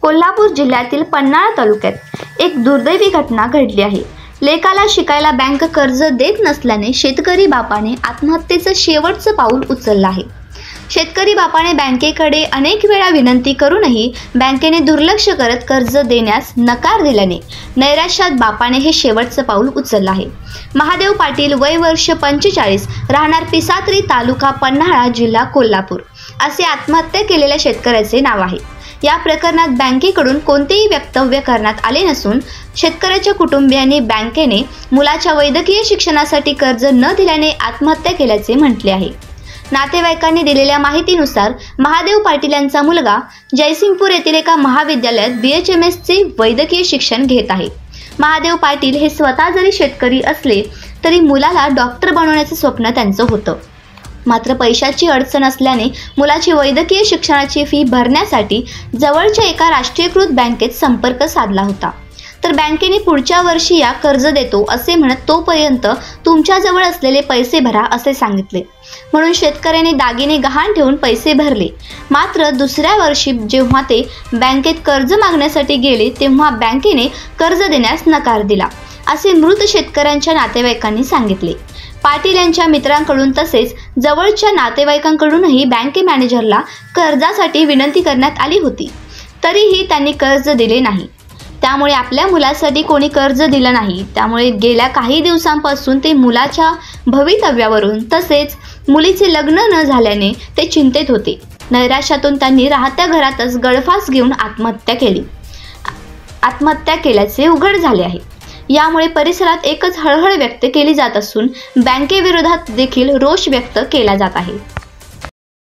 कोल्हापूर जिल्ह्यातील पन्हाळा तालुक्यात एक दुर्दैवी घटना घडली आहे। लेकाला शिकायला बँक कर्ज देत नसल्याने शेतकरी बापाने आत्महत्येचं शेवटचं पाऊल उचललं आहे। शेतकरी बापाने बँकेकडे अनेक वेळा विनंती करूनही बँकेने दुर्लक्ष करत कर्ज देण्यास नकार दिल्याने नैराश्यात बापाने हे शेवटचं पाऊल उचललं आहे। महादेव पाटील, वय वर्ष 45, राहणार पिसात्री, तालुका पन्हाळा, जिल्हा कोल्हापूर असे आत्महत्या केलेल्या शेतकऱ्याचे नाव आहे। या प्रकरणात बँकेकडून कोणतेही वक्तव्य करण्यात आले नसून शेतकऱ्याच्या कुटुंबियांनी बँकेने मुलाच्या वैद्यकीय शिक्षणासाठी कर्ज न दिल्याने आत्महत्या केल्याचे म्हटले आहे। नातेवाईकांनी दिलेल्या माहितीनुसार महादेव पाटील यांचा मुलगा जयसिंगपूर येथील एका महाविद्यालयात BHMS चे वैद्यकीय शिक्षण घेत आहे। महादेव पाटील हे स्वतः जरी शेतकरी असले तरी मुलाला डॉक्टर बनवण्याचे स्वप्न त्यांचं होतं। मात्र पैशाची अडचण असल्याने मुलाची वैद्यकीय शिक्षणाची फी भरण्यासाठी जवळच्या एका राष्ट्रीयकृत बँकेत संपर्क साधला होता। तर बँकेने पुढच्या वर्षी या कर्ज देतो असे म्हणत तोपर्यंत तुमच्याजवळ असलेले पैसे भरा असे सांगितले। म्हणून शेतकऱ्याने दागिने गहाण ठेवून पैसे भरले। मात्र दुसऱ्या वर्षी जेव्हा ते बँकेत कर्ज मागण्यासाठी गेले तेव्हा बँकेने कर्ज देण्यास नकार दिला असे मृत शेतकऱ्यांच्या नातेवाईकांनी सांगितले। पाटील यांच्या मित्रांकडून तसेच जवळच्या नातेवाईकांकडूनही बँक मॅनेजरला कर्जासाठी विनंती करण्यात आली होती, तरीही त्यांनी कर्ज दिले नाही। त्यामुळे आपल्या मुलासाठी कोणी कर्ज दिलं नाही। त्यामुळे गेल्या काही दिवसांपासून ते मुलाच्या भवितव्यावरून तसेच मुलीचे लग्न न झाल्याने ते चिंतेत होते। नैराश्यातून त्यांनी राहत्या घरातच गळफास घेऊन आत्महत्या केल्याचे उघड झाले आहे। यामुळे परिसरात एकच हळहळ व्यक्त केली जात असून बँकेविरोधात देखील रोष व्यक्त केला जात आहे।